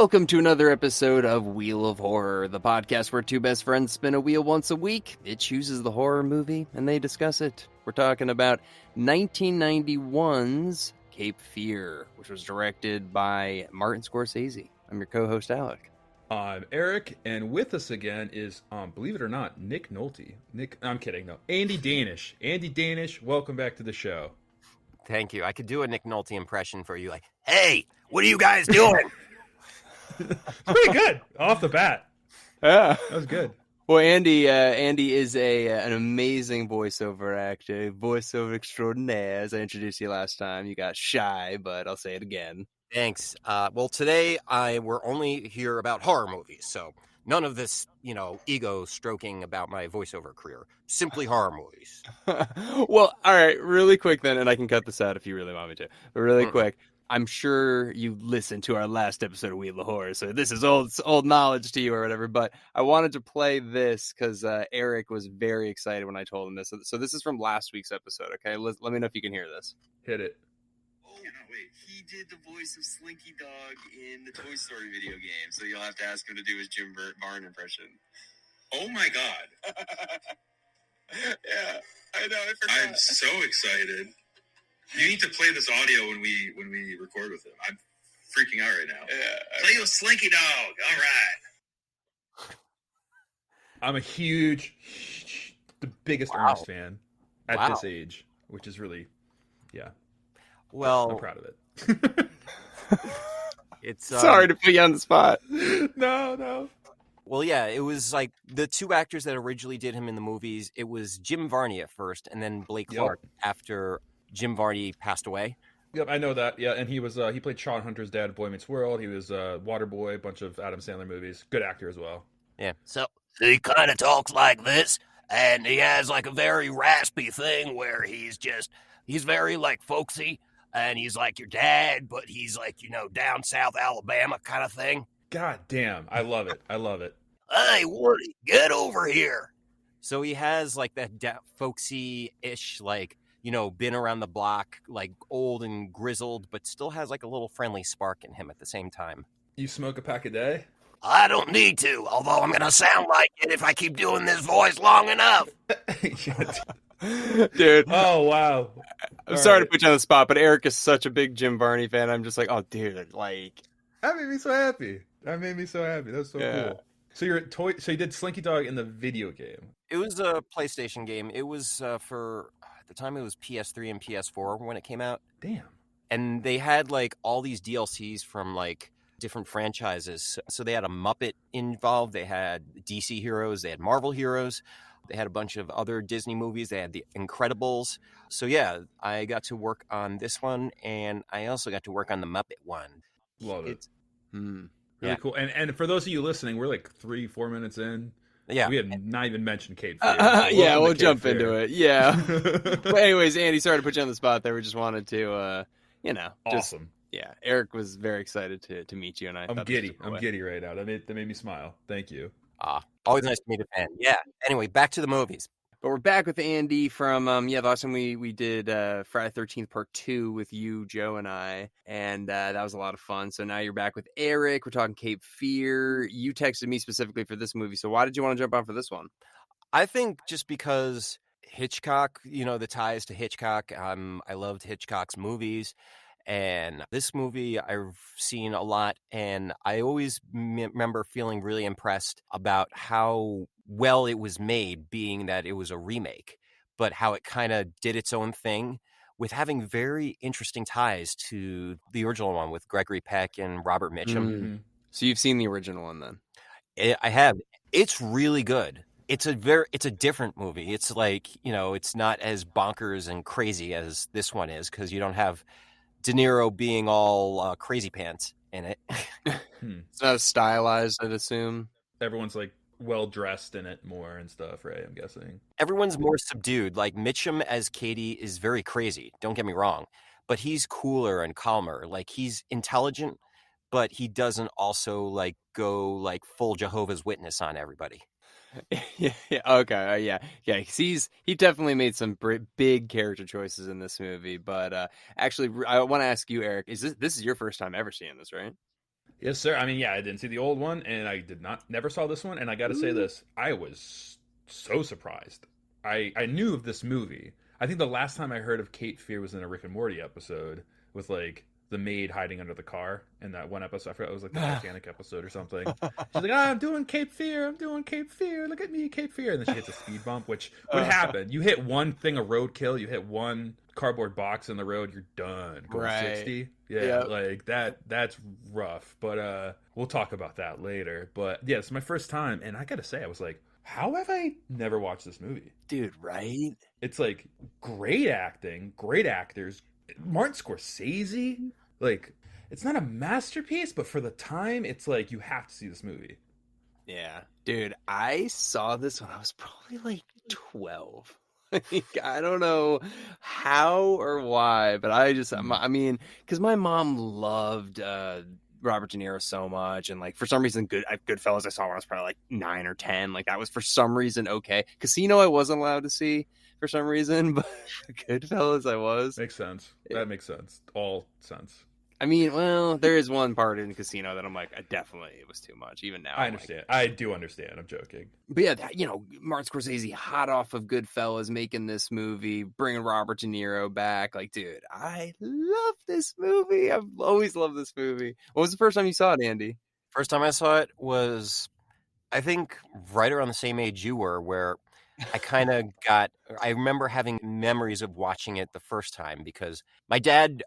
Welcome to another episode of Wheel of Horror, the podcast where two best friends spin a wheel once a week. It chooses the horror movie, and they discuss it. We're talking about 1991's Cape Fear, which was directed by Martin Scorsese. I'm your co-host, Alec. I'm Eric, and with us again is, believe it or not, Nick Nolte. I'm kidding, no. Andy Danish. Andy Danish, welcome back to the show. Thank you. I could do a Nick Nolte impression for you, like, hey, what are you guys doing? Pretty good off the bat. Yeah, that was good. Well, Andy is an amazing voiceover actor, voiceover extraordinaire. As I introduced you last time, you got shy, but I'll say it again. Thanks. Well, today we're only here about horror movies, so none of this, ego stroking about my voiceover career. Simply horror movies. Well, all right, really quick then, and I can cut this out if you really want me to. But really quick. I'm sure you listened to our last episode of Wheel of Horror, so this is old knowledge to you or whatever, but I wanted to play this because Eric was very excited when I told him this. So this is from last week's episode, okay? Let me know if you can hear this. Hit it. Oh, wait. He did the voice of Slinky Dog in the Toy Story video game, so you'll have to ask him to do his Jim Varn impression. Oh, my God. Yeah, I know. I forgot. I'm so excited. You need to play this audio when we record with him. I'm freaking out right now. Yeah, play you a Slinky Dog. All right. I'm a the biggest Ernest fan at this age, which is really, Well, I'm proud of it. It's sorry to put you on the spot. No. Well, yeah, it was like the two actors that originally did him in the movies. It was Jim Varney at first, and then Blake Clark after Jim Varney passed away. Yep, I know that. Yeah, and he was he played Sean Hunter's dad in Boy Meets World. He was Waterboy, a bunch of Adam Sandler movies. Good actor as well. Yeah. So he kind of talks like this, and he has like a very raspy thing where he's very like folksy, and he's like your dad, but he's like, down South Alabama kind of thing. God damn, I love it. Hey, Woody, get over here. So he has like that folksy-ish, like, been around the block, like old and grizzled, but still has like a little friendly spark in him at the same time. You smoke a pack a day? I don't need to, although I'm going to sound like it if I keep doing this voice long enough. Dude. Oh, wow. I'm sorry to put you on the spot, but Eric is such a big Jim Varney fan. I'm just like, oh, dude, like. That made me so happy. That's so cool. So you did Slinky Dog in the video game. It was a PlayStation game. It was for, at the time it was PS3 and PS4 when it came out. Damn. And they had like all these DLCs from like different franchises. So they had a Muppet involved. They had DC heroes. They had Marvel heroes. They had a bunch of other Disney movies. They had The Incredibles. So yeah, I got to work on this one, and I also got to work on the Muppet one. Love it. Really cool. And for those of you listening, we're like 3-4 minutes in. Yeah. We had not even mentioned Cape Fear. We'll jump into it. Yeah. But anyways, Andy, sorry to put you on the spot there. We just wanted to, awesome. Eric was very excited to meet you, and I'm giddy. I'm giddy right now. That made me smile. Thank you. Always nice to meet a fan. Yeah. Anyway, back to the movies. But we're back with Andy from, the last time we did Friday 13th Part 2 with you, Joe, and I, and that was a lot of fun. So now you're back with Eric. We're talking Cape Fear. You texted me specifically for this movie, so why did you want to jump on for this one? I think just because Hitchcock, the ties to Hitchcock, I loved Hitchcock's movies, and this movie I've seen a lot, and I always remember feeling really impressed about how well it was made, being that it was a remake, but how it kind of did its own thing with having very interesting ties to the original one with Gregory Peck and Robert Mitchum. Mm-hmm. So you've seen the original one then? I have. It's really good. It's a different movie. It's like, it's not as bonkers and crazy as this one is, because you don't have Deniero being all crazy pants in it. It's not as stylized, I'd assume. Everyone's like well dressed in it more and stuff, right? I'm guessing everyone's more subdued. Like Mitchum as Cady is very crazy. Don't get me wrong, but he's cooler and calmer. Like he's intelligent, but he doesn't also like go like full Jehovah's Witness on everybody. Okay. He definitely made some big character choices in this movie. But actually, I want to ask you, Eric, this is your first time ever seeing this, right? Yes, sir. I mean, yeah, I didn't see the old one, and I never saw this one. And I got to say this, I was so surprised. I knew of this movie. I think the last time I heard of Cape Fear was in a Rick and Morty episode with like the maid hiding under the car in that one episode. I forgot, it was like the Titanic episode or something. She's like, I'm doing Cape Fear. I'm doing Cape Fear. Look at me, Cape Fear. And then she hits a speed bump, which would happen. You hit one thing of roadkill, you hit one cardboard box in the road, you're done. Going 60. Yeah, like that's rough. But we'll talk about that later. But yeah, it's my first time, and I gotta say, I was like, how have I never watched this movie? Dude, right? It's like great acting, great actors. Martin Scorsese, like, it's not a masterpiece, but for the time, it's like you have to see this movie. Yeah. Dude, I saw this when I was probably like 12. I don't know how or why, but I mean, because my mom loved Robert De Niro so much, and like for some reason, Goodfellas I saw when I was probably like 9 or 10. Like that was for some reason okay. Casino I wasn't allowed to see for some reason, but Goodfellas I was. Makes sense. That makes sense. All sense. I mean, well, there is one part in Casino that I'm like, definitely it was too much. Even now, I understand. I do understand. I'm joking. But yeah, Martin Scorsese, hot off of Goodfellas, making this movie, bringing Robert De Niro back. Like, dude, I love this movie. I've always loved this movie. What was the first time you saw it, Andy? First time I saw it was, I think, right around the same age you were, where I remember having memories of watching it the first time because my dad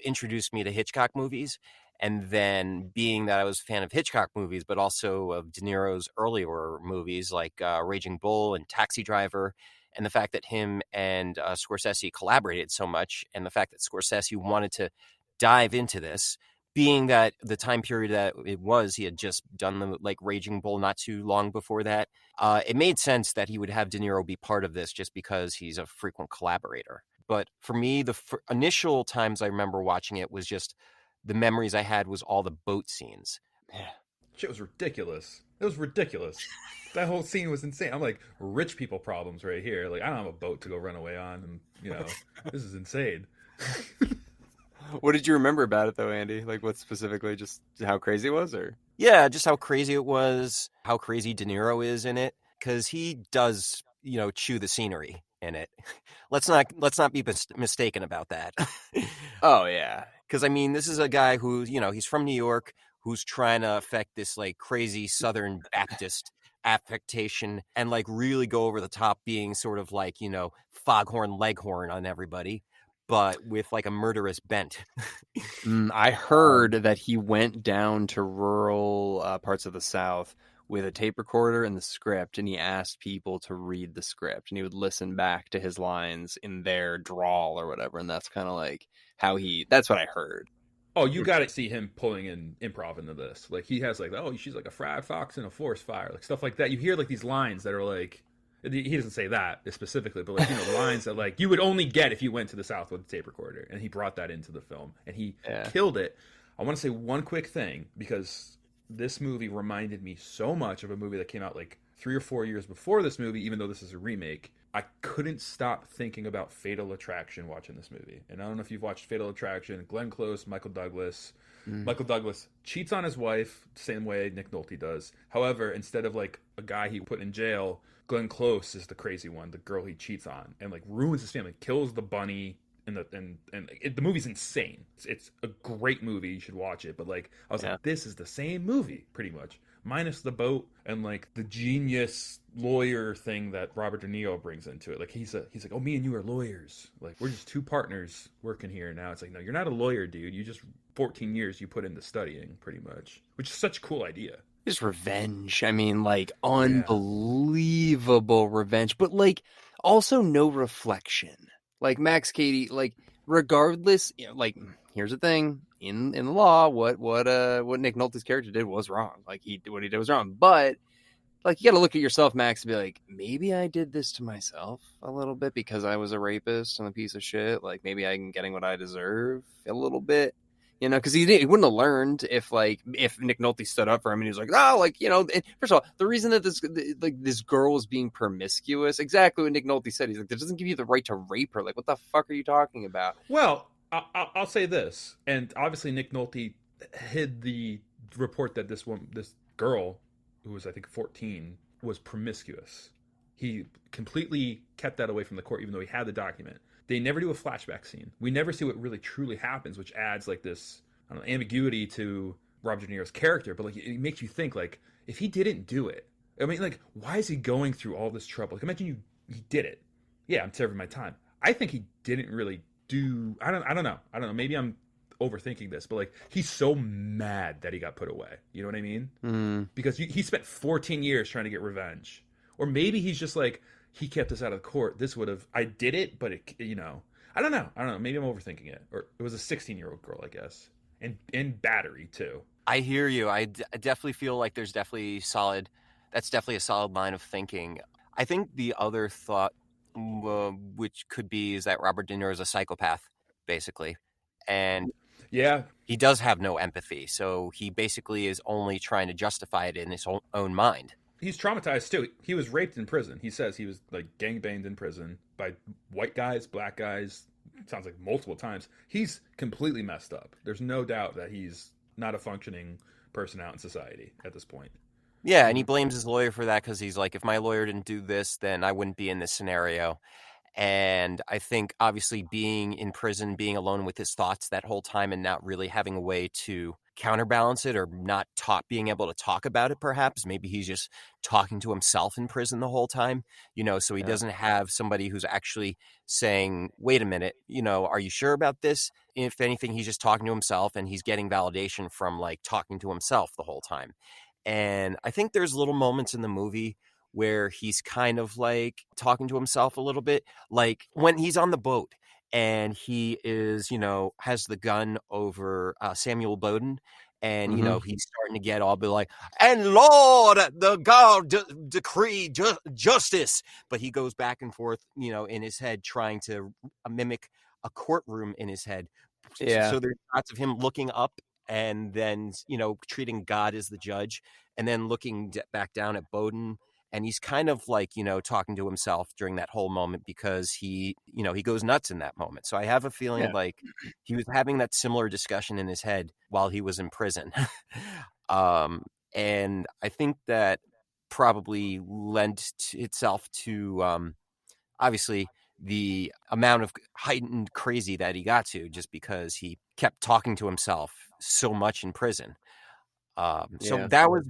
introduced me to Hitchcock movies. And then being that I was a fan of Hitchcock movies, but also of De Niro's earlier movies like Raging Bull and Taxi Driver, and the fact that him and Scorsese collaborated so much, and the fact that Scorsese wanted to dive into this, being that the time period that it was, he had just done the like Raging Bull not too long before that. It made sense that he would have De Niro be part of this just because he's a frequent collaborator. But for me, the initial times I remember watching it was just the memories I had was all the boat scenes. Yeah. Shit was ridiculous. It was ridiculous. That whole scene was insane. I'm like, rich people problems right here. Like, I don't have a boat to go run away on. And, this is insane. What did you remember about it, though, Andy? Like, what specifically? Just how crazy it was, or? Yeah, just how crazy it was, how crazy De Niro is in it, because he does, chew the scenery in it. Let's not be mistaken about that. Oh, yeah. Because, I mean, this is a guy who, he's from New York, who's trying to affect this, like, crazy Southern Baptist affectation and, like, really go over the top, being sort of like, foghorn leghorn on everybody, but with, like, a murderous bent. I heard that he went down to rural parts of the South with a tape recorder and the script, and he asked people to read the script, and he would listen back to his lines in their drawl or whatever, and that's kind of like how that's what I heard. Oh, you got to see him pulling in improv into this. Like, he has like, oh, she's like a fried fox in a forest fire, like stuff like that. You hear like these lines that are like, he doesn't say that specifically, but like, lines that like you would only get if you went to the South with a tape recorder, and he brought that into the film, and he killed it. I want to say one quick thing, because this movie reminded me so much of a movie that came out like 3 or 4 years before this movie, even though this is a remake. I couldn't stop thinking about Fatal Attraction watching this movie. And I don't know if you've watched Fatal Attraction. Glenn Close, Michael Douglas. Michael Douglas cheats on his wife, same way Nick Nolte does. However, instead of like a guy he put in jail, Glenn Close is the crazy one, the girl he cheats on, and like ruins his family, kills the bunny. The movie's insane. It's a great movie. You should watch it. But like, I was like, this is the same movie pretty much, minus the boat and like the genius lawyer thing that Robert De Niro brings into it. Like he's like, oh, me and you are lawyers. Like, we're just two partners working here now. It's like, no, you're not a lawyer, dude. You just 14 years you put into studying, pretty much, which is such a cool idea. Just revenge. I mean, like, unbelievable revenge, but like also no reflection. Like Max Cady, like regardless, like here's the thing: in the law, what Nick Nolte's character did was wrong. Like what he did was wrong. But like you got to look at yourself, Max, and be like, maybe I did this to myself a little bit because I was a rapist and a piece of shit. Like maybe I'm getting what I deserve a little bit. Because he wouldn't have learned if Nick Nolte stood up for him and he was like, first of all, the reason that this girl was being promiscuous, exactly what Nick Nolte said. He's like, that doesn't give you the right to rape her. Like, what the fuck are you talking about? Well, I'll say this, and obviously Nick Nolte hid the report that this girl, who was I think 14, was promiscuous. He completely kept that away from the court, even though he had the document. They never do a flashback scene. We never see what really truly happens, which adds like this, I don't know, ambiguity to Robert De Niro's character. But like, it makes you think, like, if he didn't do it, I mean, like, why is he going through all this trouble? Like, imagine he did it. Yeah, I'm serving my time. I think he didn't really do. I don't know. Maybe I'm overthinking this, but like, he's so mad that he got put away. You know what I mean? Because he spent 14 years trying to get revenge. Or maybe he's just like, he kept us out of court. This would have, I did it, but it, I don't know. Maybe I'm overthinking it. Or it was a 16-year-old girl, I guess. And battery too. I hear you. I definitely feel like that's definitely a solid line of thinking. I think the other thought, which could be, is that Robert De Niro is a psychopath, basically. And yeah, he does have no empathy. So he basically is only trying to justify it in his own mind. He's traumatized too. He was raped in prison. He says he was like gangbanged in prison by white guys, black guys. Sounds like multiple times. He's completely messed up. There's no doubt that he's not a functioning person out in society at this point. Yeah, and he blames his lawyer for that because he's like, if my lawyer didn't do this, then I wouldn't be in this scenario. And I think obviously being in prison, being alone with his thoughts that whole time and not really having a way to counterbalance it or not being able to talk about it, perhaps. Maybe he's just talking to himself in prison the whole time, so he doesn't have somebody who's actually saying, wait a minute, are you sure about this? If anything, he's just talking to himself and he's getting validation from like talking to himself the whole time. And I think there's little moments in the movie where he's kind of like talking to himself a little bit, like when he's on the boat and he is, has the gun over Samuel Bowden. And, he's starting to get all be like, and Lord, the God decree justice. But he goes back and forth, in his head, trying to mimic a courtroom in his head. Yeah. So there's lots of him looking up and then, treating God as the judge and then looking back down at Bowden. And he's kind of like, talking to himself during that whole moment because he goes nuts in that moment. So I have a feeling like he was having that similar discussion in his head while he was in prison. And I think that probably lent itself to obviously the amount of heightened crazy that he got to just because he kept talking to himself so much in prison. So that was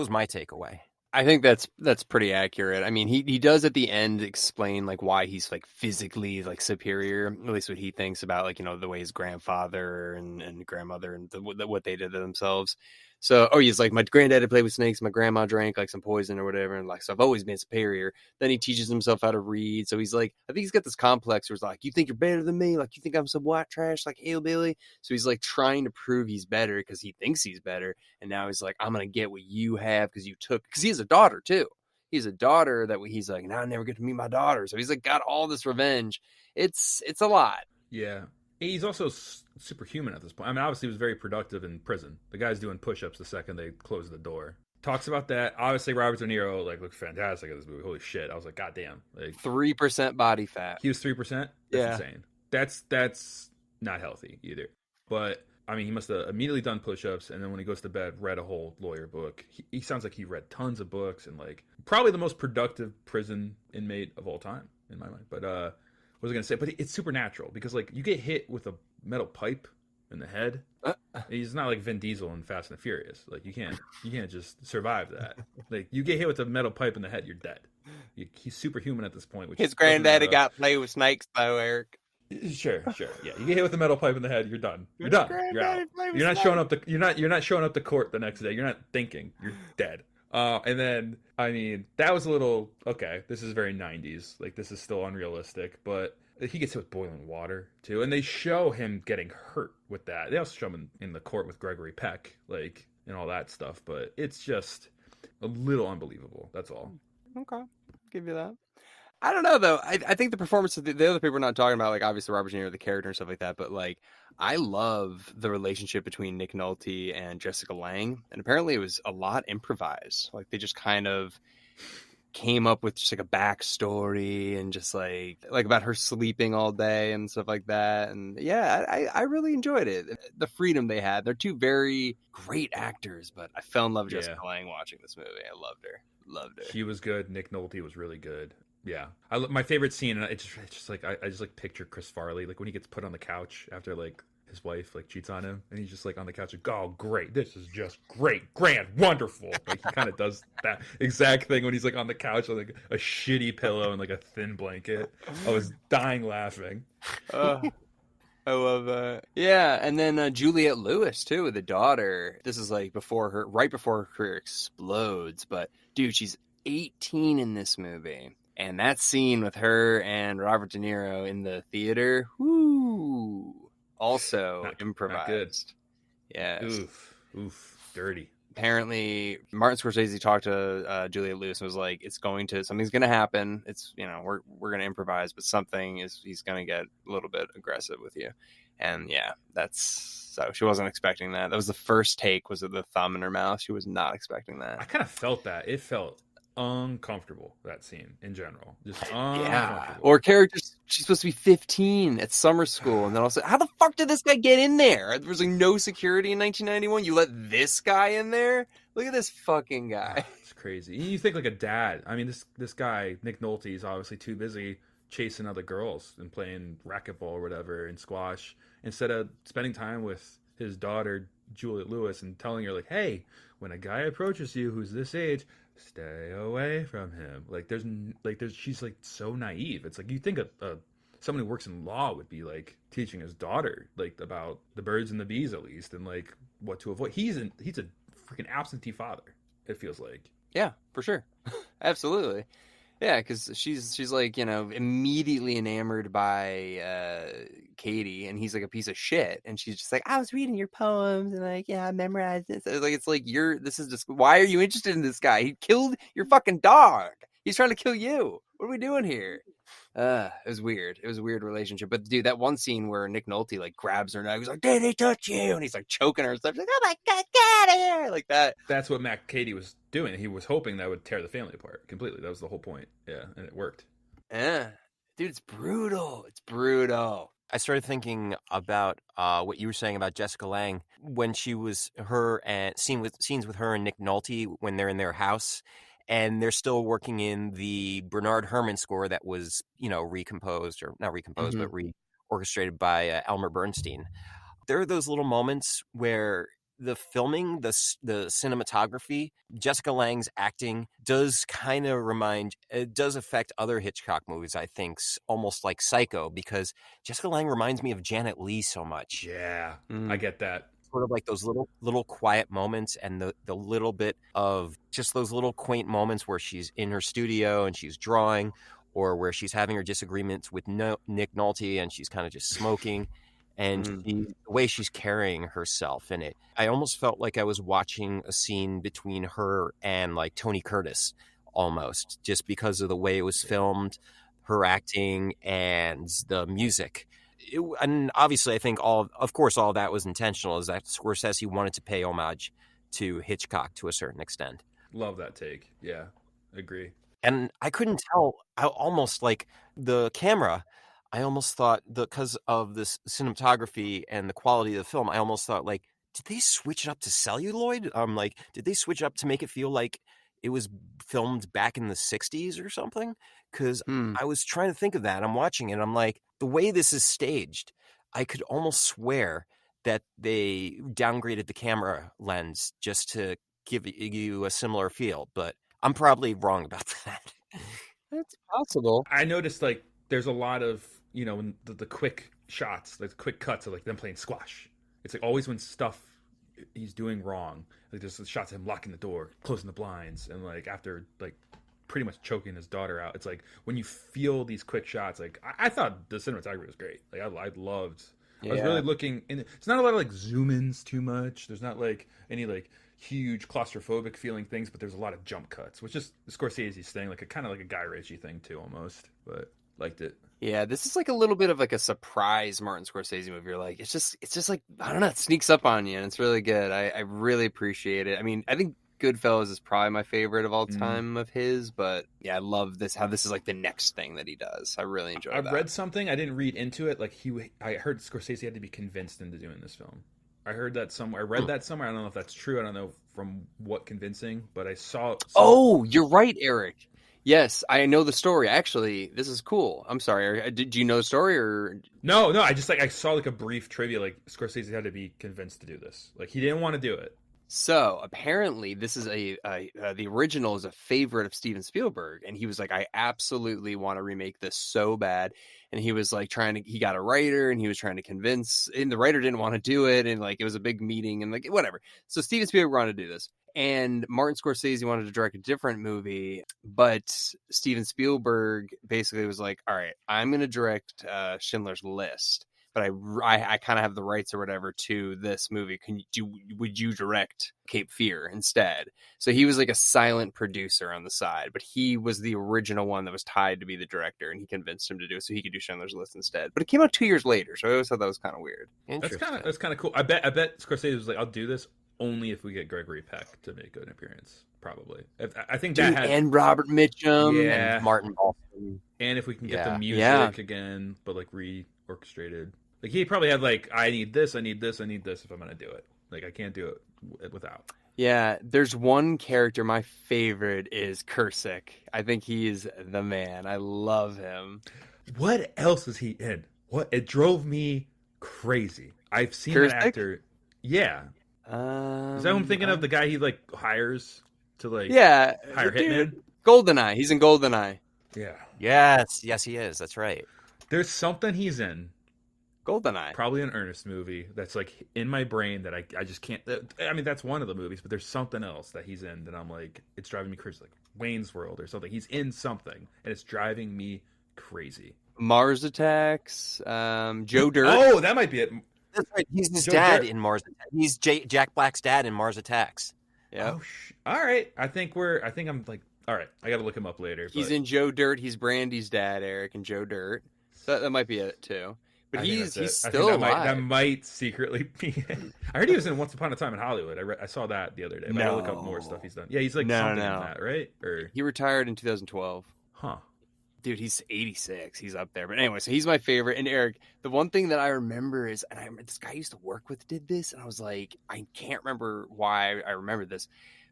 my takeaway. I think that's pretty accurate. I mean, he does at the end explain like why he's like physically like superior, at least what he thinks about, like, the way his grandfather and grandmother and what they did to themselves. So, he's like, my granddad had played with snakes, my grandma drank like some poison or whatever, and like, so I've always been superior. Then he teaches himself how to read. So he's like, I think he's got this complex where it's like, you think you're better than me? Like, you think I'm some white trash, like hillbilly? So he's like trying to prove he's better because he thinks he's better. And now he's like, I'm going to get what you have because he has a daughter too. He's a daughter that he's like, now I never get to meet my daughter. So he's like got all this revenge. It's a lot. Yeah. He's also superhuman at this point. I mean, obviously he was very productive in prison. The guy's doing push-ups the second they close the door. Talks about that. Obviously Robert De Niro like looked fantastic in this movie. Holy shit. I was like, God damn. Like 3% body fat. He was 3%? That's insane. That's not healthy either. But I mean, he must have immediately done push-ups, and then when he goes to bed, read a whole lawyer book. He sounds like he read tons of books and like probably the most productive prison inmate of all time in my mind. But what was I going to say? But it's supernatural because like you get hit with a metal pipe in the head. He's not like Vin Diesel in Fast and the Furious. Like you can't just survive that. Like you get hit with a metal pipe in the head, you're dead. He's superhuman at this point. Which his granddaddy got played with snakes though, Eric. Sure. Yeah, you get hit with a metal pipe in the head, you're done. You're done. You're out. You're not showing up. You're not showing up to court the next day. You're not thinking. You're dead. And then I mean that was a little okay. This is very 90s. Like this is still unrealistic, but he gets hit with boiling water too, and they show him getting hurt with that. They also show him in the court with Gregory Peck, like and all that stuff. But it's just a little unbelievable. That's all. Okay, give you that. I don't know though. I think the performance of the other people we're not talking about, like obviously Robert De Niro, the character and stuff like that, but like I love the relationship between Nick Nolte and Jessica Lange, and apparently it was a lot improvised. Like they just kind of came up with just like a backstory and just like about her sleeping all day and stuff like that. And yeah, I really enjoyed it. The freedom they had. They're two very great actors, but I fell in love with Jessica Lange watching this movie. I loved her. She was good. Nick Nolte was really good. Yeah, my favorite scene. It's just like I just like picture Chris Farley, like when he gets put on the couch after like his wife like cheats on him, and he's just like on the couch like, oh great, this is just great, grand, wonderful. Like he kind of does that exact thing when he's like on the couch with like a shitty pillow and like a thin blanket. I was dying laughing. I love that. Yeah, and then Juliette Lewis too, with the daughter. This is like right before her career explodes. But dude, she's 18 in this movie. And that scene with her and Robert De Niro in the theater, whoo, also improvised. Not good. Yeah. Oof, dirty. Apparently, Martin Scorsese talked to Juliette Lewis and was like, something's going to happen. It's, we're going to improvise, but he's going to get a little bit aggressive with you. And yeah, so she wasn't expecting that. That was the first take, was the thumb in her mouth. She was not expecting that. I kind of felt that. It felt uncomfortable, that scene in general, just uncomfortable. Yeah, or character, she's supposed to be 15 at summer school, and then also, how the fuck did this guy get in there? There was like no security in 1991. You let this guy in there? Look at this fucking guy. It's crazy. You think like a dad. I mean, this guy Nick Nolte is obviously too busy chasing other girls and playing racquetball or whatever and squash, instead of spending time with his daughter Juliette Lewis and telling her like, hey, when a guy approaches you who's this age, stay away from him. Like there's she's like so naive. It's like you think someone who works in law would be like teaching his daughter like about the birds and the bees at least, and like what to avoid. He's a freaking absentee father, it feels like. Yeah, for sure. Absolutely. Yeah, because she's like, immediately enamored by Cady, and he's like a piece of shit, and she's just like, I was reading your poems, and like, yeah, I memorized this. It's like this is just, why are you interested in this guy? He killed your fucking dog. He's trying to kill you. What are we doing here? It was weird. It was a weird relationship. But dude, that one scene where Nick Nolte like grabs her neck, he's like, did he touch you? And he's like choking her and stuff. She's like, oh my God, get out of here. Like that. That's what Max Cady was doing. He was hoping that would tear the family apart completely. That was the whole point. Yeah, and it worked. Yeah. Dude, it's brutal. It's brutal. I started thinking about what you were saying about Jessica Lange when scenes with her and Nick Nolte when they're in their house. And they're still working in the Bernard Herrmann score that was, recomposed, or not recomposed, but reorchestrated by Elmer Bernstein. There are those little moments where the filming, the cinematography, Jessica Lange's acting does kind of it does affect other Hitchcock movies, I think, almost like Psycho, because Jessica Lange reminds me of Janet Leigh so much. Yeah, I get that. Sort of like those little quiet moments, and the little bit of just those little quaint moments where she's in her studio and she's drawing, or where she's having her disagreements with Nick Nolte and she's kind of just smoking, and the way she's carrying herself in it. I almost felt like I was watching a scene between her and like Tony Curtis almost, just because of the way it was filmed, her acting, and the music. And obviously, I think all of that was intentional, is that Scorsese wanted to pay homage to Hitchcock to a certain extent. Love that take. Yeah, agree. And I couldn't tell. I almost like the camera. I almost thought because of this cinematography and the quality of the film, I almost thought like, did they switch it up to celluloid? Like, did they switch it up to make it feel like it was filmed back in the 60s or something? Because I was trying to think of that. I'm watching it. I'm like, the way this is staged, I could almost swear that they downgraded the camera lens just to give you a similar feel. But I'm probably wrong about that. It's possible. I noticed like there's a lot of, the quick shots, like the quick cuts of like them playing squash. It's like always when stuff he's doing wrong, like there's the shots of him locking the door, closing the blinds, and like after like pretty much choking his daughter out. It's like when you feel these quick shots, like I thought the cinematography was great. Like I loved. Yeah. I was really looking, and it's not a lot of like zoom ins too much. There's not like any like huge claustrophobic feeling things, but there's a lot of jump cuts, which is Scorsese's thing, like a kind of like a Guy Ritchie thing too, almost. But liked it. Yeah, this is like a little bit of like a surprise Martin Scorsese movie. You're like, it's just like, I don't know, it sneaks up on you, and it's really good. I really appreciate it. I mean, I think Goodfellas is probably my favorite of all time of his, but yeah, I love this. How this is like the next thing that he does. I really enjoy that. I read something. I didn't read into it. Like I heard Scorsese had to be convinced into doing this film. I heard that somewhere. I read that somewhere. I don't know if that's true. I don't know from what convincing, but I saw. Oh, you're right, Eric. Yes, I know the story. Actually, this is cool. I'm sorry. Did you know the story or no? I just I saw like a brief trivia. Like Scorsese had to be convinced to do this. Like he didn't want to do it. So apparently, this is the original is a favorite of Steven Spielberg, and he was like, I absolutely want to remake this so bad. And he was like he got a writer, and he was trying to convince, and the writer didn't want to do it, and like it was a big meeting, and like whatever. So Steven Spielberg wanted to do this, and Martin Scorsese wanted to direct a different movie, but Steven Spielberg basically was like, all right, I'm going to direct Schindler's List. But I kind of have the rights or whatever to this movie. Would you direct Cape Fear instead? So he was like a silent producer on the side, but he was the original one that was tied to be the director, and he convinced him to do it so he could do Schindler's List instead. But it came out 2 years later, so I always thought that was kind of weird. That's kind of cool. I bet Scorsese was like, I'll do this only if we get Gregory Peck to make an appearance. Probably. I think that and Robert Mitchum, and Martin Balsam, and if we can get the music again, but like reorchestrated. Like he probably had like, I need this if I'm gonna do it. Like I can't do it without. Yeah, there's one character. My favorite is Kursick. I think he's the man. I love him. What else is he in? What it drove me crazy. I've seen Kursick? that actor. Yeah, is that who I'm thinking of? The guy he like hires to like hire hitman. Goldeneye. He's in Goldeneye. Yeah. Yes, he is. That's right. There's something he's in. Goldeneye. Probably an Ernest movie that's like in my brain that I just can't. I mean, that's one of the movies, but there's something else that he's in that I'm like, it's driving me crazy. Like Wayne's World or something. He's in something, and it's driving me crazy. Mars Attacks. Joe Dirt. Oh, that might be it. That's right. He's his Joe dad Dirt. in Mars Attacks. He's Jack Black's dad in Mars Attacks. Yeah. Oh, all right. I think I'm like, all right. I got to look him up later. He's in Joe Dirt. He's Brandy's dad, Eric, and Joe Dirt. So that might be it too. But he's still alive. That might secretly be it. I heard he was in Once Upon a Time in Hollywood. I saw that the other day. But I gotta look up more stuff he's done. Yeah, he's like something in that, right? Or he retired in 2012. Huh. Dude, he's 86. He's up there. But anyway, so he's my favorite. And Eric, the one thing that I remember is, and I remember this guy I used to work with did this, and I was like, I can't remember why I remember this,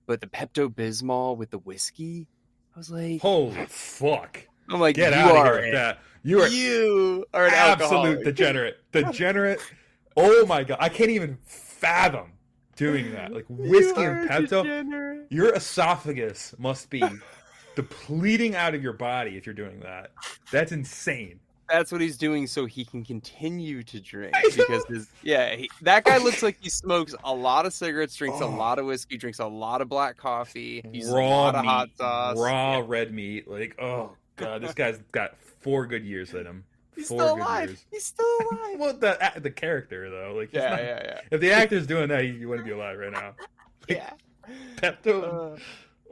but the Pepto-Bismol with the whiskey, I was like, holy fuck. I'm like, get out of here with that. You are an absolute degenerate. Oh my god, I can't even fathom doing that. Like whiskey and Pepto. Your esophagus must be depleting out of your body if you're doing that. That's insane. That's what he's doing so he can continue to drink, because that guy looks like he smokes a lot of cigarettes, drinks a lot of whiskey, drinks a lot of black coffee, uses a lot of hot sauce, red meat. Like, oh god, this guy's got 4 good years in him. He's 4 still good alive. years. He's still alive. Well, the character though, like yeah. If the actor's doing that, you wouldn't be alive right now. Like, yeah. Pepto.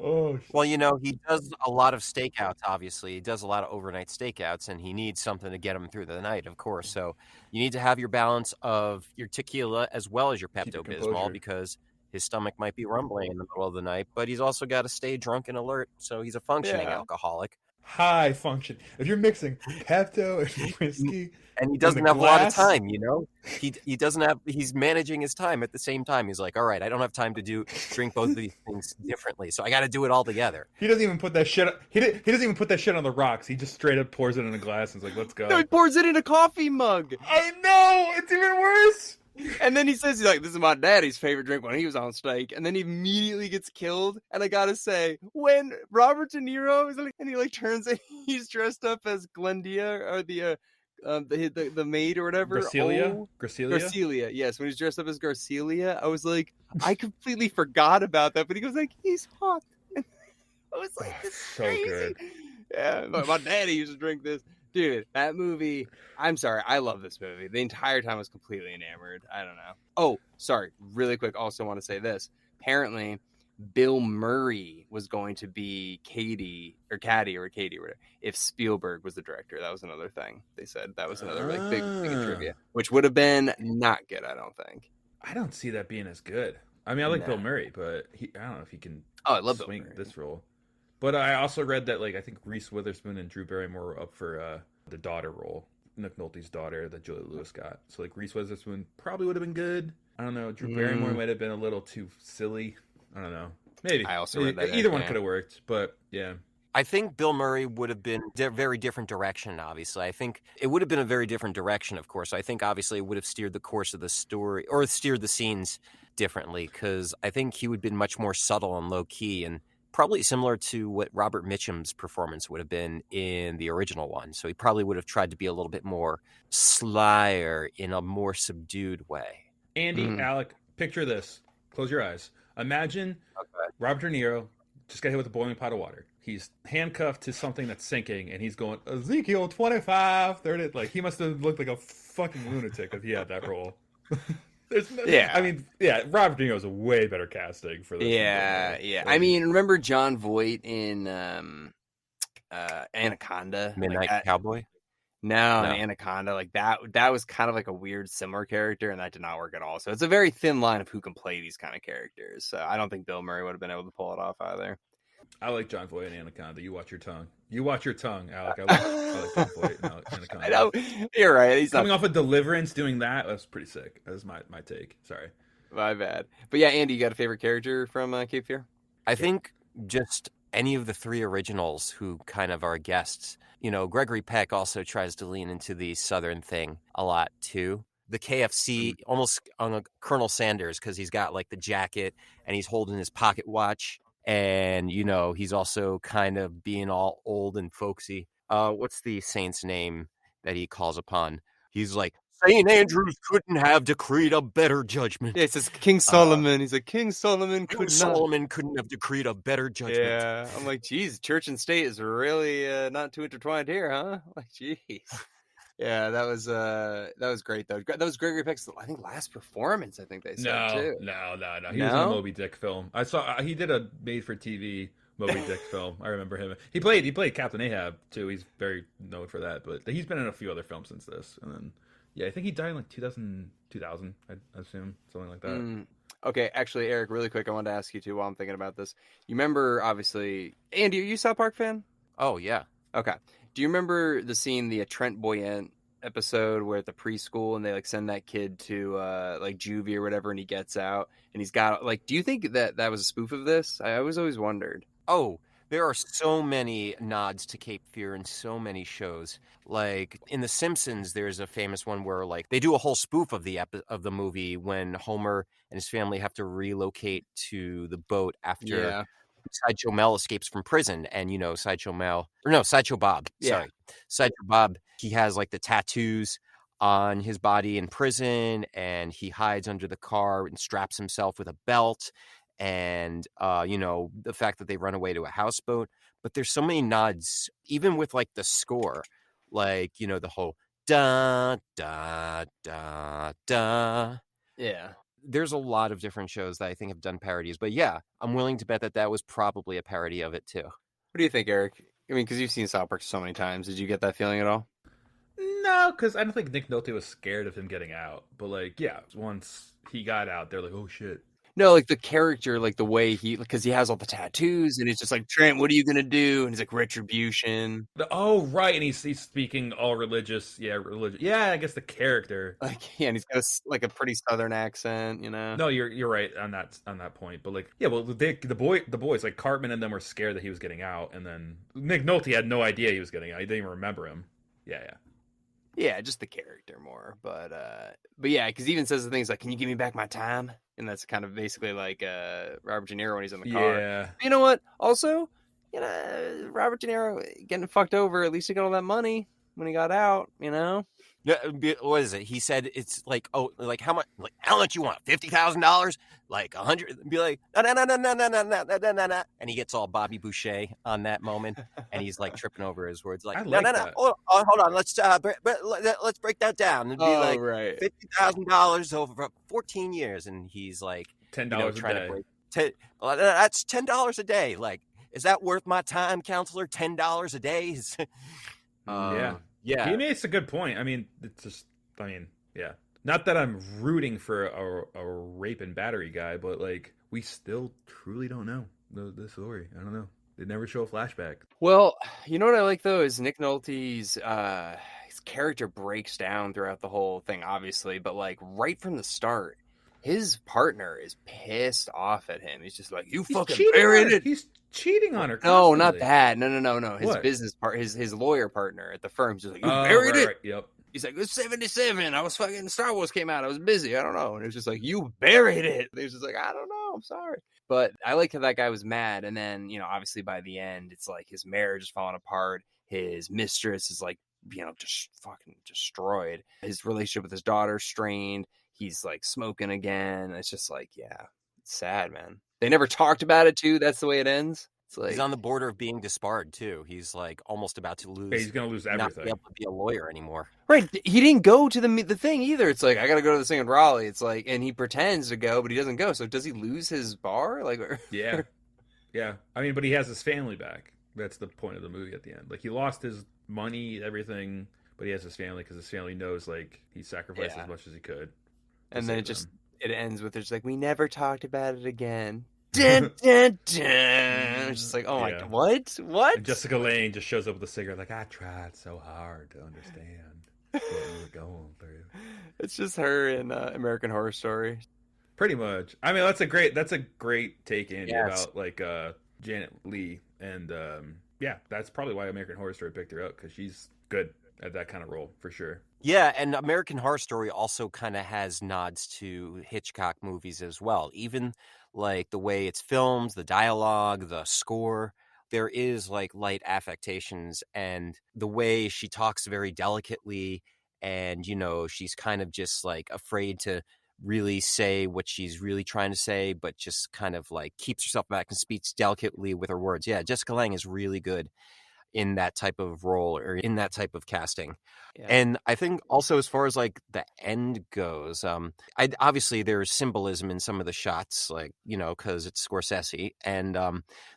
Well, he does a lot of stakeouts, obviously. He does a lot of overnight stakeouts, and he needs something to get him through the night, of course. So you need to have your balance of your tequila as well as your Pepto-Bismol, because his stomach might be rumbling in the middle of the night, but he's also got to stay drunk and alert, so he's a functioning alcoholic. High function. If you're mixing Pepto and whiskey, and he doesn't have a lot of time, he doesn't have. He's managing his time at the same time. He's like, all right, I don't have time to drink both of these things differently, so I got to do it all together. He doesn't even put that shit. He doesn't even put that shit on the rocks. He just straight up pours it in a glass and is like, let's go. No, he pours it in a coffee mug. I know, it's even worse. And then he says, he's like, this is my daddy's favorite drink when he was on stake. And then he immediately gets killed. And I gotta say, when Robert De Niro is like, and he like turns and he's dressed up as Glendia, or the maid or whatever. Gracilia. Yes, when he's dressed up as Garcelia, I was like, I completely forgot about that. But he goes like, he's hot. And I was like, this is so crazy. good. Yeah, my daddy used to drink this. Dude, that movie, I'm sorry, I love this movie. The entire time I was completely enamored. I don't know. Oh, sorry, really quick, also want to say this. Apparently, Bill Murray was going to be Cady, or whatever, if Spielberg was the director. That was another thing. They said that was another big trivia, which would have been not good, I don't think. I don't see that being as good. I mean, I like Nah. Bill Murray, but I don't know if he can Oh, I love Bill swing Murray. this role. But I also read that like I think Reese Witherspoon and Drew Barrymore were up for the daughter role, Nick Nolte's daughter that Juliette Lewis got. So like Reese Witherspoon probably would have been good. I don't know. Drew Barrymore might have been a little too silly. I don't know. Maybe. I also read that. Either one could have worked, but yeah. I think Bill Murray would have been a very different direction, obviously. I think it would have been a very different direction, of course. I think, obviously, it would have steered the course of the story or steered the scenes differently because I think he would have been much more subtle and low-key and probably similar to what Robert Mitchum's performance would have been in the original one. So he probably would have tried to be a little bit more slyer in a more subdued way. Andy, Alec, picture this. Close your eyes. Imagine Robert Deniero just got hit with a boiling pot of water. He's handcuffed to something that's sinking, and he's going, Ezekiel 25, 30. Like, he must have looked like a fucking lunatic if he had that role. I mean, Robert De Niro is a way better casting for this. Yeah. I mean, remember John Voight in Anaconda? Midnight Cowboy? No, Anaconda. Like that was kind of like a weird, similar character, and that did not work at all. So it's a very thin line of who can play these kind of characters. So I don't think Bill Murray would have been able to pull it off either. I like John Voight in Anaconda. You watch your tongue. You watch your tongue, Alec. I like John Voight in Anaconda. I know. You're right. He's coming off of Deliverance, doing that was pretty sick. That was my take. Sorry. My bad. But yeah, Andy, you got a favorite character from Cape Fear? I think just any of the three originals who kind of are guests. You know, Gregory Peck also tries to lean into the Southern thing a lot too. The KFC, almost on a Colonel Sanders, because he's got like the jacket and he's holding his pocket watch. And, you know, he's also kind of being all old and folksy. What's the saint's name that he calls upon? He's like, St. Andrews couldn't have decreed a better judgment. Yeah, it says King Solomon. He's like, King Solomon couldn't have decreed a better judgment. Yeah, I'm like, geez, church and state is really not too intertwined here, huh? Like, geez. Yeah, that was great though. That was Gregory Peck's, I think, last performance. I think they said too. No. He was in a Moby Dick film. I saw he did a made-for-TV Moby Dick film. I remember him. He played Captain Ahab too. He's very known for that. But he's been in a few other films since this. And then I think he died in like 2000. I assume something like that. Okay, actually, Eric, really quick, I wanted to ask you too while I'm thinking about this. You remember, obviously, Andy, are you a South Park fan? Oh yeah. Okay. Do you remember the scene, the Trent Boyant episode where at the preschool and they like send that kid to like juvie or whatever and he gets out and he's got like, do you think that was a spoof of this? I always wondered. Oh, there are so many nods to Cape Fear in so many shows. Like in The Simpsons, there's a famous one where like they do a whole spoof of the movie when Homer and his family have to relocate to the boat after Sideshow Mel escapes from prison, and you know Sideshow Bob. Sorry, Sideshow Bob. He has like the tattoos on his body in prison, and he hides under the car and straps himself with a belt. And you know the fact that they run away to a houseboat. But there's so many nods, even with like the score, like you know the whole da da da da. Yeah. There's a lot of different shows that I think have done parodies, but yeah, I'm willing to bet that was probably a parody of it too. What do you think, Eric? I mean, because you've seen South Park so many times, did you get that feeling at all? No, because I don't think Nick Nolte was scared of him getting out. But like, yeah, once he got out, they're like, oh shit. No, like the character, like the way because he has all the tattoos, and he's just like, Trent, what are you gonna do? And he's like, retribution. Oh, right, and he's speaking all religious. Yeah, religious. Yeah, I guess the character. Like, yeah, and he's got a pretty Southern accent, you know. No, you're right on that point. But like, yeah, well, the boys like Cartman and them were scared that he was getting out, and then Nick Nolte had no idea he was getting out. He didn't even remember him. Yeah. Yeah, just the character more, but yeah, because he even says the things like, "Can you give me back my time?" And that's kind of basically like Robert De Niro when he's in the car. Yeah. You know what? Also, you know, Robert De Niro getting fucked over. At least he got all that money when he got out. You know. Yeah, what is it? He said it's like, oh, like how much? Like how much you want? $50,000? Like 100? Be like, no, and he gets all Bobby Boucher on that moment, and he's like tripping over his words, like, no. Oh, hold on, let's break that down. It'd be like right. $50,000 over 14 years, and he's like $10 a day. That's $10 a day. Like, is that worth my time, counselor? $10 a day? Yeah. He makes a good point. I mean, yeah. Not that I'm rooting for a rape and battery guy, but like we still truly don't know the story. I don't know. They never show a flashback. Well, you know what I like though is Nick Nolte's his character breaks down throughout the whole thing, obviously, but like right from the start, his partner is pissed off at him. He's just like, "You fucking buried it." He's cheating on her. No, Constantly. not that. No. His What? business part, his lawyer partner at the firm, just like, "You Oh, buried it." right. Yep. He's like, "It was 77. I was fucking Star Wars came out. I was busy. I don't know." And it was just like, "You buried it." He was just like, "I don't know. I'm sorry." But I like how that guy was mad. And then, obviously by the end, it's like his marriage is falling apart. His mistress is like, just fucking destroyed. His relationship with his daughter strained. He's like smoking again. It's just like, yeah, it's sad, man. They never talked about it too. That's the way it ends. It's like, He's on the border of being disbarred too. He's like almost about to lose. Yeah, he's gonna lose not be everything. able to be a lawyer anymore. right. He didn't go to the thing either. It's like, I got to go to this thing in Raleigh. It's like, and he pretends to go, but he doesn't go. So does he lose his bar? Like, Yeah. Yeah. I mean, but he has his family back. That's the point of the movie at the end. Like, he lost his money, everything, but he has his family because his family knows, like, he sacrificed as much as he could. And then it ends with it's like, we never talked about it again. Dun, dun, dun. It's just like, oh my God, what? And Jessica Lange just shows up with a cigarette, like, I tried so hard to understand what you were going through. It's just her in American Horror Story. Pretty much. I mean, that's a great take, Andy, about like Janet Leigh, and that's probably why American Horror Story picked her up, because she's good at that kind of role for sure. Yeah, and American Horror Story also kind of has nods to Hitchcock movies as well. Even like the way it's filmed, the dialogue, the score, there is like light affectations, and the way she talks very delicately, and she's kind of just like afraid to really say what she's really trying to say, but just kind of like keeps herself back and speaks delicately with her words. Yeah, Jessica Lange is really good in that type of role or in that type of casting. Yeah. And I think also as far as like the end goes, obviously there's symbolism in some of the shots, like, because it's Scorsese. And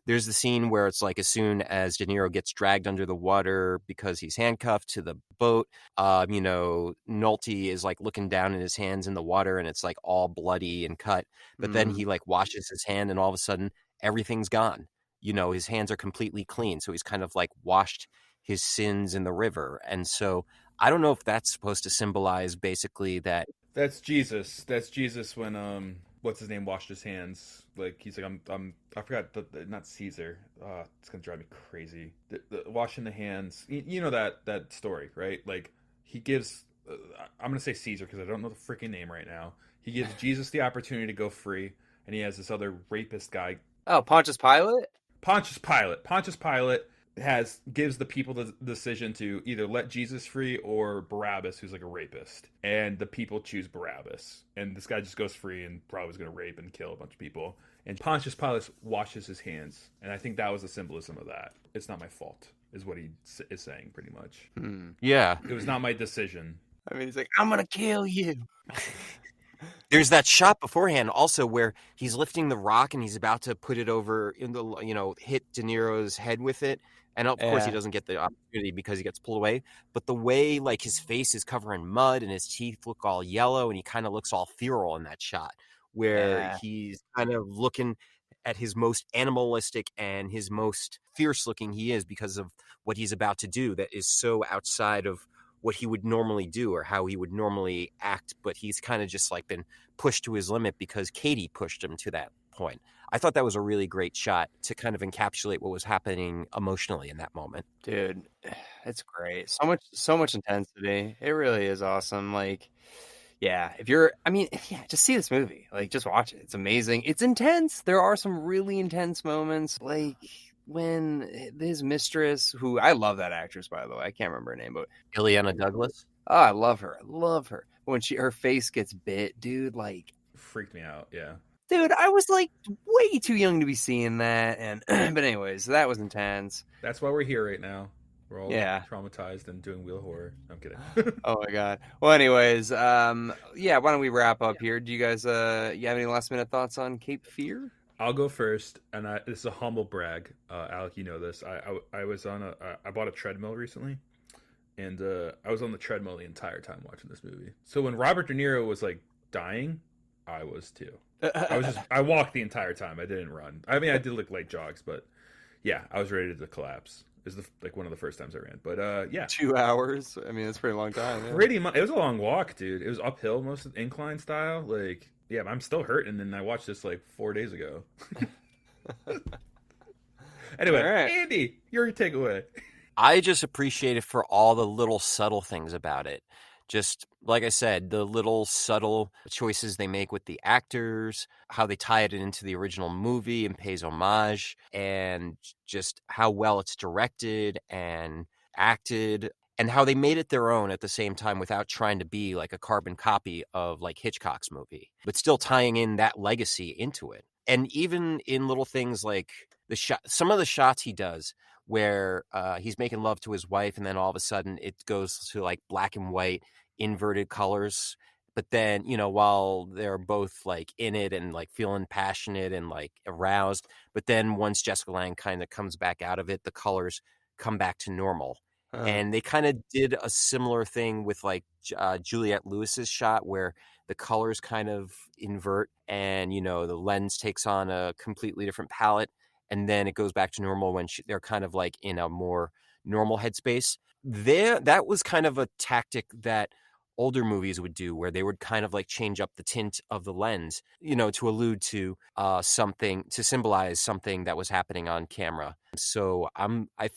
there's the scene where it's like as soon as De Niro gets dragged under the water because he's handcuffed to the boat, Nolte is like looking down in his hands in the water and it's like all bloody and cut. But then he like washes his hand and all of a sudden everything's gone. His hands are completely clean. So he's kind of like washed his sins in the river. And so I don't know if that's supposed to symbolize basically that. That's Jesus. That's Jesus when, what's his name, washed his hands. Like, he's like, I forgot, not Caesar. It's going to drive me crazy. The washing the hands. You know that story, right? Like, he gives, I'm going to say Caesar because I don't know the freaking name right now. He gives Jesus the opportunity to go free. And he has this other rapist guy. Oh, Pontius Pilate? Pontius Pilate gives the people the decision to either let Jesus free or Barabbas, who's like a rapist. And the people choose Barabbas. And this guy just goes free and probably is going to rape and kill a bunch of people. And Pontius Pilate washes his hands. And I think that was the symbolism of that. It's not my fault, is what he is saying pretty much. Yeah. It was not my decision. I mean, he's like, I'm going to kill you. There's that shot beforehand also where he's lifting the rock and he's about to put it over in the, hit De Niro's head with it. And of course he doesn't get the opportunity because he gets pulled away. But the way like his face is covered in mud and his teeth look all yellow and he kind of looks all feral in that shot where he's kind of looking at his most animalistic and his most fierce looking he is because of what he's about to do that is so outside of what he would normally do or how he would normally act, but he's kind of just like been pushed to his limit because Cady pushed him to that point. I thought that was a really great shot to kind of encapsulate what was happening emotionally in that moment. Dude, it's great. So much intensity. It really is awesome. Like, just see this movie. Like, just watch it. It's amazing. It's intense. There are some really intense moments. Like, when his mistress, who I love that actress, by the way, I can't remember her name, but Ileana Douglas. Oh, I love her. When her face gets bit, dude, like, freaked me out. Yeah, dude, I was like way too young to be seeing that, and but anyways, that was intense. That's why we're here right now. We're all traumatized and doing Wheel of Horror. I'm kidding. Oh my God. Well, anyways, why don't we wrap up here? Do you guys you have any last minute thoughts on Cape Fear? I'll go first, and this is a humble brag. Alec, you know this. I was on I bought a treadmill recently, and I was on the treadmill the entire time watching this movie. So when Robert De Niro was like dying, I was too. I walked the entire time. I didn't run. I mean, I did like light jogs, but yeah, I was ready to collapse. It was like one of the first times I ran. But yeah, 2 hours. I mean, that's a pretty long time. Yeah. Pretty much. It was a long walk, dude. It was uphill, most of the incline style. Like, yeah, I'm still hurting, and I watched this like 4 days ago. Anyway, right. Andy, your takeaway. I just appreciate it for all the little subtle things about it. Just like I said, the little subtle choices they make with the actors, how they tie it into the original movie and pays homage, and just how well it's directed and acted, and how they made it their own at the same time without trying to be like a carbon copy of like Hitchcock's movie, but still tying in that legacy into it. And even in little things like some of the shots he does where he's making love to his wife, and then all of a sudden it goes to like black and white, inverted colors. But then, you know, while they're both like in it and like feeling passionate and like aroused, but then once Jessica Lange kind of comes back out of it, the colors come back to normal. And they kind of did a similar thing with like Juliette Lewis's shot where the colors kind of invert and, you know, the lens takes on a completely different palette. And then it goes back to normal when they're kind of like in a more normal headspace. That was kind of a tactic that older movies would do, where they would kind of like change up the tint of the lens, you know, to allude to something, to symbolize something that was happening on camera. So I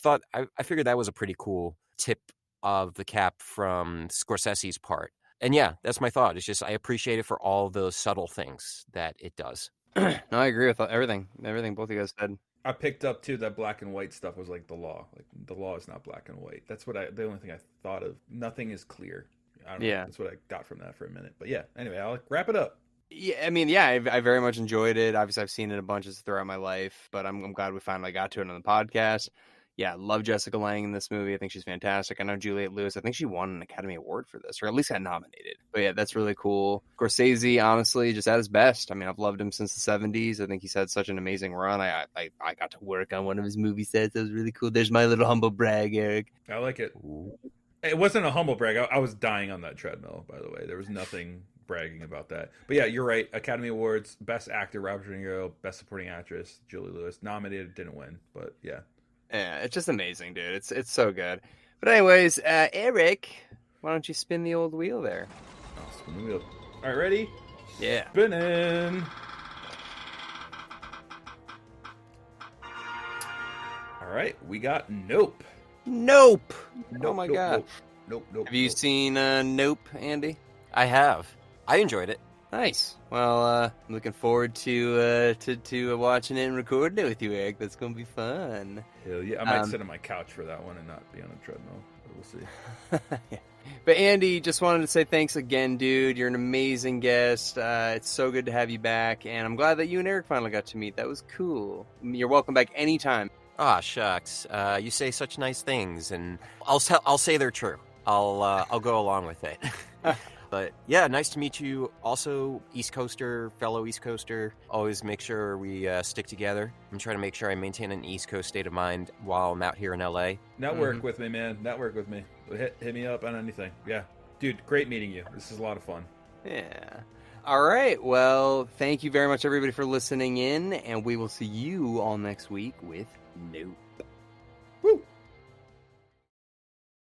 figured that was a pretty cool tip of the cap from Scorsese's part. And yeah, that's my thought. It's just I appreciate it for all the subtle things that it does. No, I agree with everything both of you guys said. I picked up too that black and white stuff was like the law. Like the law is not black and white. That's the only thing I thought of. Nothing is clear. I don't know. That's what I got from that for a minute. But yeah, anyway, Alec, wrap it up. Yeah, I mean, yeah, I very much enjoyed it. Obviously, I've seen it a bunch throughout my life, but I'm glad we finally got to it on the podcast. Yeah, I love Jessica Lange in this movie. I think she's fantastic. I know Juliette Lewis. I think she won an Academy Award for this, or at least got nominated. But yeah, that's really cool. Scorsese, honestly, just at his best. I mean, I've loved him since the 70s. I think he's had such an amazing run. I got to work on one of his movie sets. That was really cool. There's my little humble brag, Eric. I like it. It wasn't a humble brag. I was dying on that treadmill, by the way. There was nothing bragging about that. But yeah, you're right. Academy Awards, Best Actor, Robert Deniero, Best Supporting Actress, Julie Lewis. Nominated, didn't win. But yeah. Yeah, it's just amazing, dude. It's so good. But anyways, Eric, why don't you spin the old wheel there? I'll spin the wheel. All right, ready? Yeah. Spinning. All right, we got Nope. Nope. Nope, Oh my nope, god. Nope. Have you seen Nope, Andy? I have. I enjoyed it. Nice. Well, I'm looking forward to watching it and recording it with you, Eric. That's gonna be fun. Hell yeah! I might sit on my couch for that one and not be on a treadmill. But we'll see. Yeah. But Andy, just wanted to say thanks again, dude. You're an amazing guest. It's so good to have you back, and I'm glad that you and Eric finally got to meet. That was cool. You're welcome back anytime. Ah, shucks. You say such nice things, and I'll say they're true. I'll go along with it. But yeah, nice to meet you. Also, fellow East Coaster. Always make sure we stick together. I'm trying to make sure I maintain an East Coast state of mind while I'm out here in LA. Network with me, man. Network with me. Hit me up on anything. Yeah. Dude, great meeting you. This is a lot of fun. Yeah. All right. Well, thank you very much, everybody, for listening in, and we will see you all next week with Nope.